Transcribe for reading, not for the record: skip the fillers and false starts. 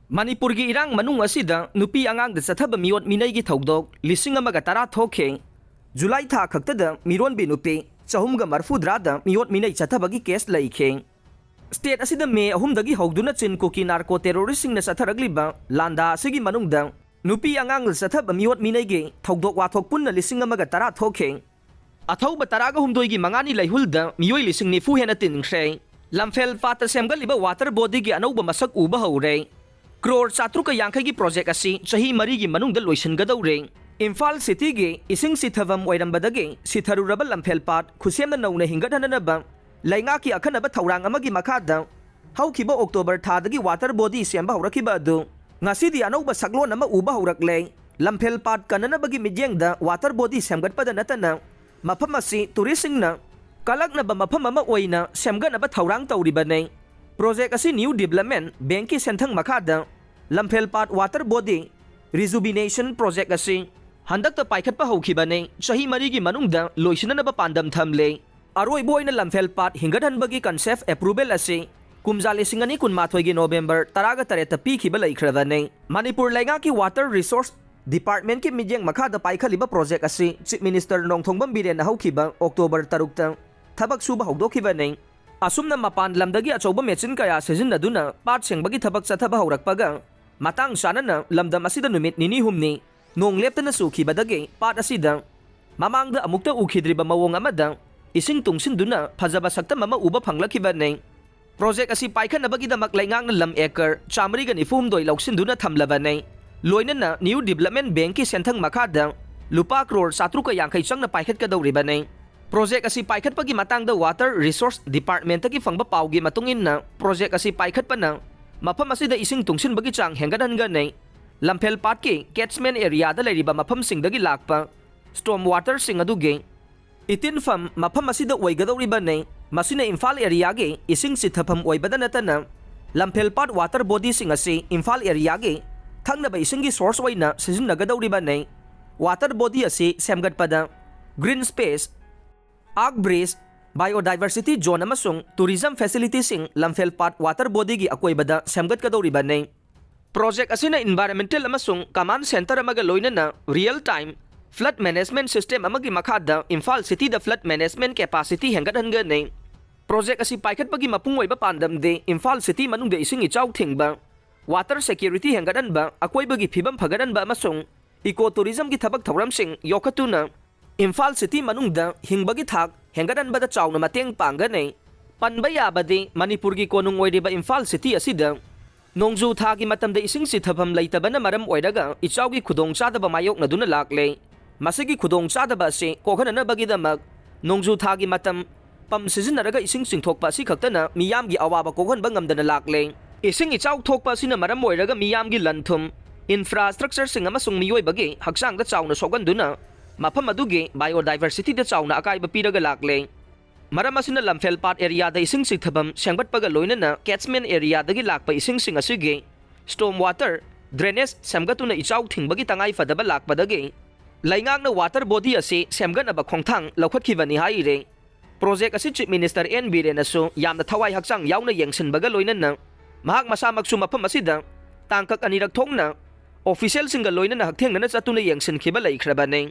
Manipurgi irang manung asida nupi angang da sathaba miot minay gi thogdok lising amaga tara thokhe July tha khaktada miron bi nupi chahumga marfudra da miot minay chathabagi case laikhe State asida me ahumdagi hogduna chin kuki narco terroristing na satharagliba landa asigi manungda nupi angang sathaba miot minay gi thogdok wathok punna lising amaga tara thokhe Athauba taraga humdoi gi mangani laihulda miyoi lising nifu hena tinngse Lamphel pata semgaliba water body gi anauba masak uba haure Crore Chatruka Yankagi project asi Chahi Marigi Manungda Loisan Gadore Imphal City gi Ising Sithavam Wairambadagi Sitharuraba Lamphel Pat Khusem na Nauna Hingadhananaba Laingaki Akhanaba Thaurang Amagi Makada Haukiba October Thadagi water body Semba Haurakiba adu Ngasidi Anauba Saglon Nama Uba Haurakle Lamphel Pat Kananabagi Midyengda water body Semgatpada Natana Mapamasi Tourising na Kalag na ba mapamama oina Semganaba Thaurang Tauribane Project asi New Development Banki Senthang Makada Lamphel Pat Water Body Rejuvenation Project asi Handakta paikhat pa haukibane Chahi marigi manungda loisina na ba pandam thamle Aroi boy na Lamphel Pat hingadhan bagi concept approval asi Kumjali singani kun mathoy gi November taraga tareta pikhiba laikhrabane Manipur laingaki Water Resource Department ki midyang makada paikhaliba project asi Chief Minister Nongthongbam Biren na haukiba October 3 thabak suba hogdokibane Asumna mapan lamdagi achauba mechin kaya sizinaduna pat sengbagi thabak chathaba haurakpaga matang sanana lamdam asida numit nini humni nong leptana sukhibadagi pat asida mamangda amukta ukhidriba mawong amada ising tungsinduna phajaba sakta mama uba phanglakibane project asi paikhanabagi damak laingang na lam acre chamrigan ifumdoi lauksinduna thamlabane loinana New Development Bank ki senthang makada lupa crore 750 changna paikhat kadawribane Project asi paikhat pagi matangda Water Resource Department ki fangba pawgi matungin na project asi paikhat pa na mapam asida ising tungsin bagi chang henggadan ganay Lamphel Pat ki catchment area da lairiba mapam singdagi lakpa storm water sing aduge itin fam mapam asida oigadaw riba nay masina Imphal area gi ising sithapam oibada natana Lamphel Pat water body sing asi Imphal area gi thangna ba ising gi source waina sizin nagadaw riba nay water body asi semgat pada green space Ag Breeze, Biodiversity Zone amasung Tourism Facilities sing Lamphel Pat Water Body gi akoibada semgat kadawribane. Project asina environmental amasung command center amaga loina na real-time flood management system amagi makada Imphal City da flood management capacity henggadhangane. Project asi paikhat pagi mapungoy ba pandam de Imphal City manung de ising ichaw thingba water security henggadan ba akoibagi phibam phagadan ba amasung ecotourism gi thabak thauram sing yokatuna Imphal City manungda hingbagi thak henggadan bada chawna mateng panggane panba yabadi Manipur gi konung oiriba Imphal City asida nongju thagi matamda ising sithapam leitabana maram oiraga ichawgi khudong chadaba mayok na duna lakle masigi khudong chadaba se kokhanana bagidamak nongju thagi matam pam sizinaraga ising singthokpa si khaktana miyamgi awaba kokhan bangamdana lakle ising ichaw thokpa sina maram oiraga miyamgi lanthum infrastructure sing amasung miyoi bagi haksangda chawna soganduna Mapam adugi biodiversity da chawna akaiba piraga lakle maram asina Lamphel Pat area da ising sithabam sengbat paga loina na catchment area dagi lakpa ising sing asige storm water drainage semgatuna ichaw thingbagi tangai fadaba lakpadagi laingang na water body asi semgan aba khongthang laukhatkibani haire project asi Chief Minister N Biren asu yamna thawai hakchang yauna yengsinbaga loina na mahak masamak su mapam asida tangkak anirak thongna official singa loina na hakthengna chatuna yengsin khiba laikhrabane